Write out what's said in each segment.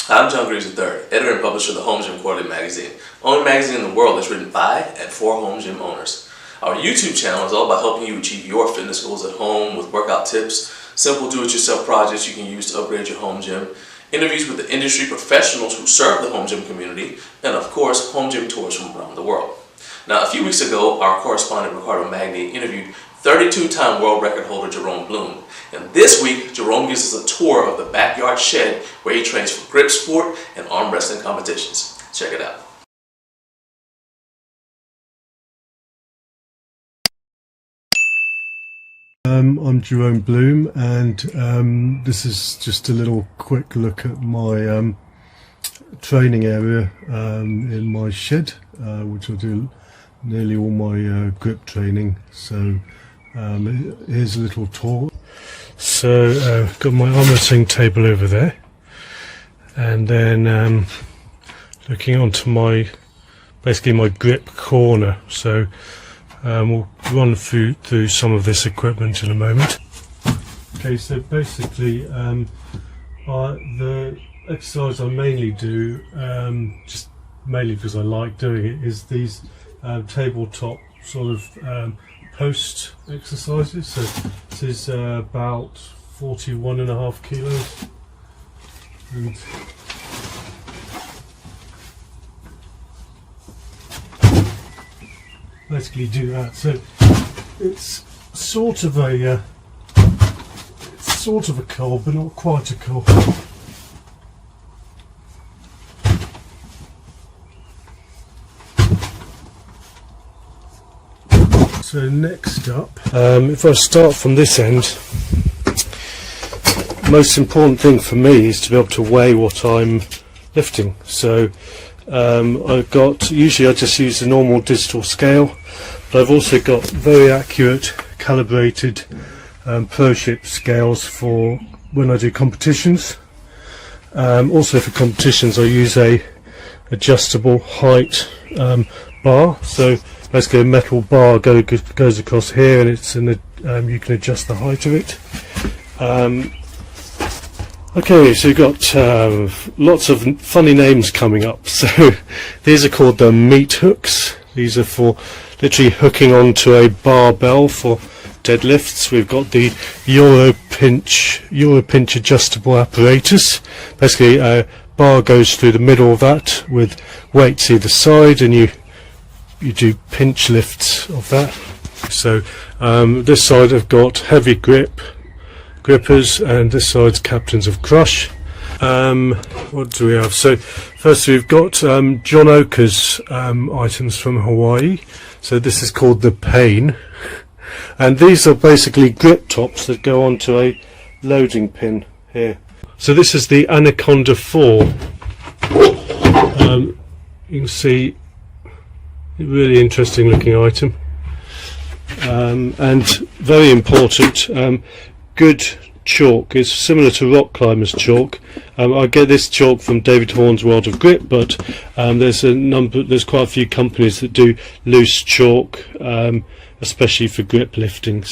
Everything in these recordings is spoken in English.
I'm John Greaves III, editor and publisher of the Home Gym Quarterly magazine, only magazine in the world that's written by and for home gym owners. Our YouTube channel is all about helping you achieve your fitness goals at home with workout tips, simple do-it-yourself projects you can use to upgrade your home gym, interviews with the industry professionals who serve the home gym community, and of course, home gym tours from around the world. Now, a few weeks ago, our correspondent Ricardo Magni interviewed 32-time world record holder Jerome Bloom. And this week, Jerome gives us a tour of the backyard shed where he trains for grip sport and arm wrestling competitions. Check it out. I'm Jerome Bloom, and this is just a little quick look at my training area in my shed, which I do nearly all my grip training. So here's a little tour. So got my arm wrestling table over there, and then looking onto my grip corner. So we'll run through some of this equipment in a moment. Okay, so basically the exercise I mainly do, just mainly because I like doing it, is these tabletop sort of post exercises. So this is about 41.5 kilos. And basically do that. So it's sort of a curl, but not quite a curl. So next up, if I start from this end, the most important thing for me is to be able to weigh what I'm lifting. So usually I just use the normal digital scale, but I've also got very accurate calibrated pro-ship scales for when I do competitions. Also for competitions I use a adjustable height bar. So basically a metal bar goes across here, and it's you can adjust the height of it. Okay, so you've got lots of funny names coming up. So these are called the meat hooks. These are for literally hooking onto a barbell for deadlifts. We've got the Euro pinch adjustable apparatus. Basically a bar goes through the middle of that with weights either side, and you do pinch lifts of that. So this side I've got heavy grippers, and this side's captains of crush. What do we have? So first we've got John Oker's items from Hawaii. So this is called the Pain, and these are basically grip tops that go onto a loading pin here. So this is the Anaconda 4. You can see, really interesting looking item, and very important, good chalk. Is similar to rock climbers chalk. I get this chalk from David Horn's World of Grip, but there's quite a few companies that do loose chalk, especially for grip lifting.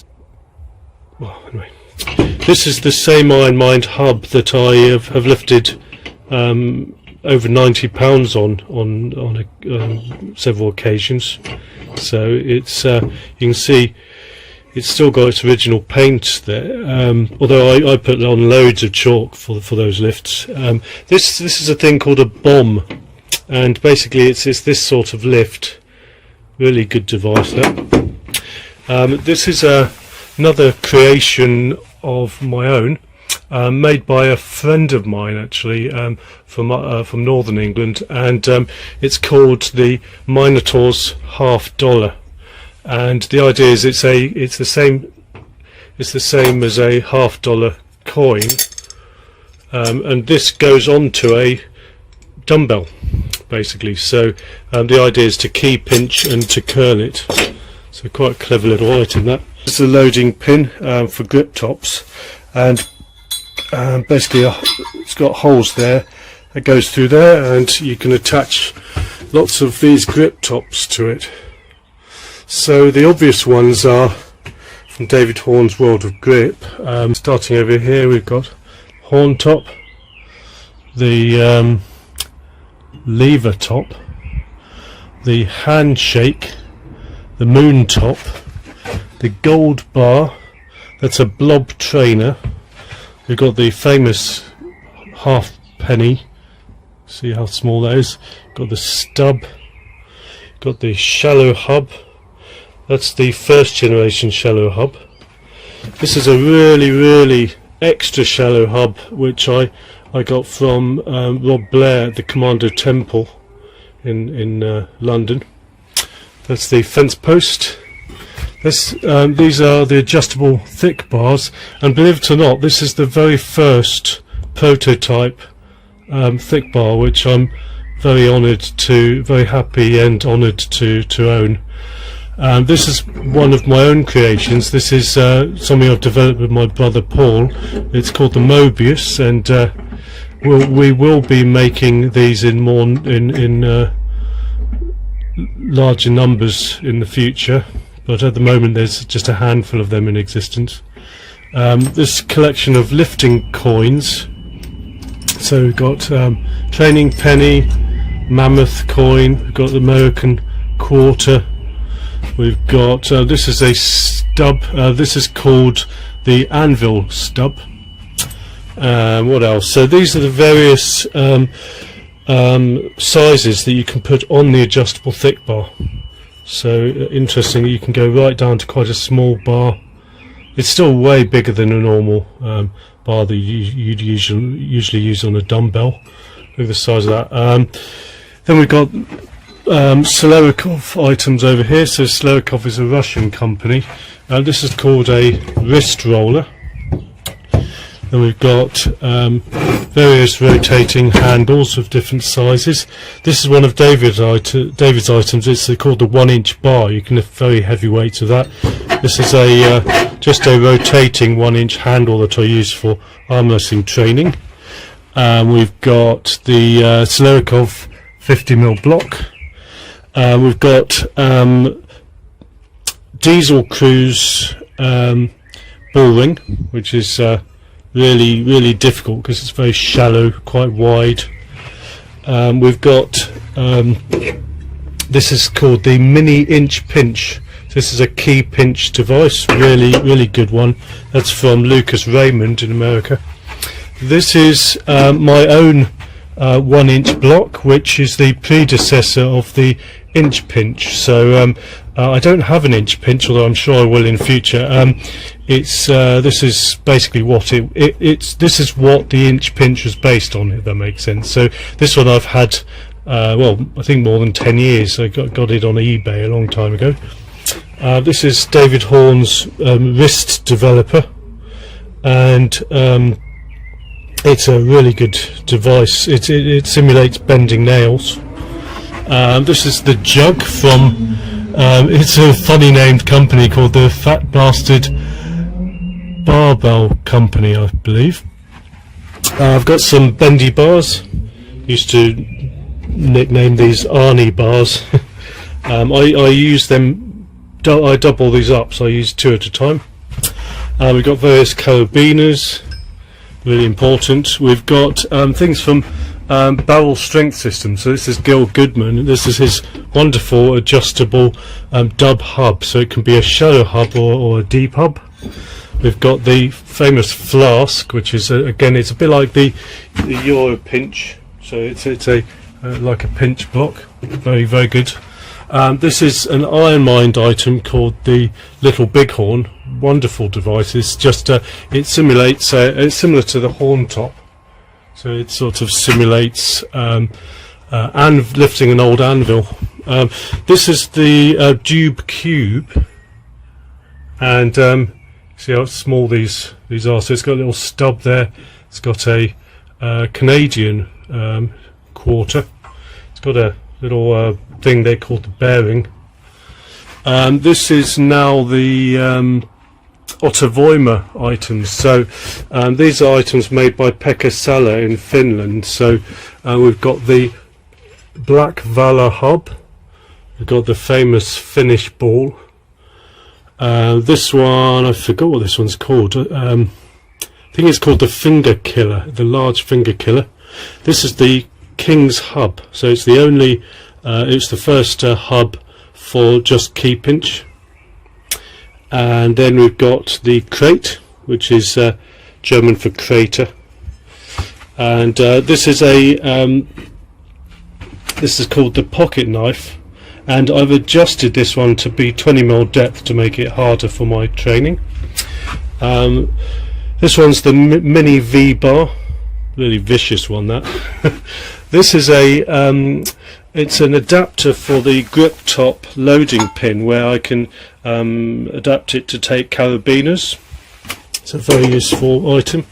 Well, anyway, this is the same Iron Mind hub that I have lifted over 90 pounds on several occasions. So it's you can see it's still got its original paint there, although I put on loads of chalk for those lifts. This is a thing called a bomb, and basically it's this sort of lift. Really good device that. This is another creation of my own, made by a friend of mine actually, from northern England, and it's called the Minotaur's Half Dollar. And the idea is it's the same as a $half coin, and this goes onto a dumbbell basically. So the idea is to key pinch and to curl it. So quite a clever little item that. It's a loading pin for grip tops, and basically it's got holes there that goes through there, and you can attach lots of these grip tops to it. So the obvious ones are from David Horn's World of Grip. Starting over here, we've got Horn Top, the lever top, the handshake, the moon top, the gold bar, that's a blob trainer. We've got the famous half penny, see how small that is, got the stub, got the shallow hub, that's the first generation shallow hub. This is a really extra shallow hub which I got from Rob Blair at the Commando Temple in London. That's the fence post. These are the adjustable thick bars, and believe it or not, this is the very first prototype thick bar which I'm very happy and honoured to own. This is one of my own creations. This is something I've developed with my brother Paul. It's called the Mobius, and we will be making these in larger numbers in the future, but at the moment there's just a handful of them in existence. This collection of lifting coins, so we've got training penny, mammoth coin, we've got the American quarter, we've got this is a stub, this is called the anvil stub. What else? So these are the various sizes that you can put on the adjustable thick bar. So interestingly, you can go right down to quite a small bar. It's still way bigger than a normal bar that you'd usually use on a dumbbell. Look at the size of that. Then we've got Celerikov items over here. So Celerikov is a Russian company. This is called a wrist roller. Then we've got various rotating handles of different sizes. This is one of David's items. It's called the 1-inch bar. You can lift very heavy weights with that. This is just a rotating 1-inch handle that I use for arm wrestling training. We've got the Celerikov 50mm block. We've got Diesel Cruise bull ring, which is really difficult because it's very shallow, quite wide. We've got this is called the mini inch pinch. This is a key pinch device, really good one. That's from Lucas Raymond in America. This is my own 1-inch block, which is the predecessor of the inch pinch. So I don't have an inch pinch, although I'm sure I will in future. This is basically what this is what the inch pinch was based on, if that makes sense. So this one I've had well, I think more than 10 years. I got it on eBay a long time ago. This is David Horn's wrist developer, and it's a really good device. It simulates bending nails. This is the jug from it's a funny named company called the Fat Bastard Barbell Company, I believe. I've got some bendy bars. Used to nickname these Arnie bars. I use them. I double these up, so I use 2 at a time. We've got various carabiners, really important. We've got things from Barrel Strength Systems. So this is Gil Goodman. This is his wonderful adjustable dub hub. So it can be a shallow hub or a deep hub. We've got the famous flask, which is again, it's a bit like the Euro pinch. So it's a like a pinch block. Very good. This is an Iron Mind item called the Little Bighorn. Wonderful device. It's just it simulates. It's similar to the horn top, so it sort of simulates lifting an old anvil. This is the Dube Cube, and see how small these are. So it's got a little stub there. It's got a Canadian quarter. It's got a little thing they call the bearing. This is now the Ottavoima items. So these are items made by Pekka Sala in Finland. So we've got the Black Valor hub. We've got the famous Finnish ball. This one, I forgot what this one's called. I think it's called the Finger Killer, the large finger killer. This is the King's Hub, so it's the only, it's the first hub for just key pinch. And then we've got the crate, which is German for crater. And this is called the pocket knife, and I've adjusted this one to be 20mm depth to make it harder for my training. This one's the mini V-bar, really vicious one that. This is it's an adapter for the grip top loading pin, where I can adapt it to take carabiners. It's a very useful item.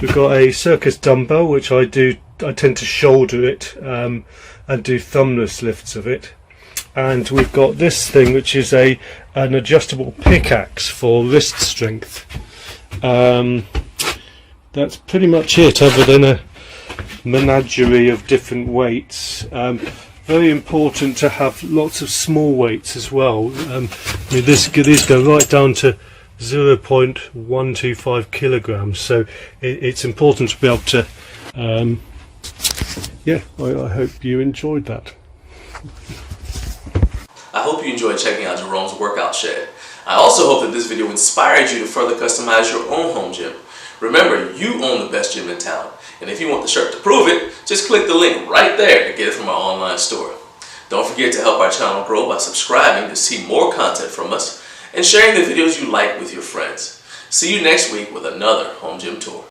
We've got a circus dumbbell, which I tend to shoulder it and do thumbless lifts of it. And we've got this thing, which is an adjustable pickaxe for wrist strength. That's pretty much it, other than a menagerie of different weights. Very important to have lots of small weights as well. These go right down to 0.125 kilograms, so it's important to be able to I hope you enjoyed that. I hope you enjoyed checking out Jerome's workout shed. I also hope that this video inspired you to further customize your own home gym. Remember, you own the best gym in town, and if you want the shirt to prove it, just click the link right there to get it from our online store. Don't forget to help our channel grow by subscribing to see more content from us and sharing the videos you like with your friends. See you next week with another home gym tour.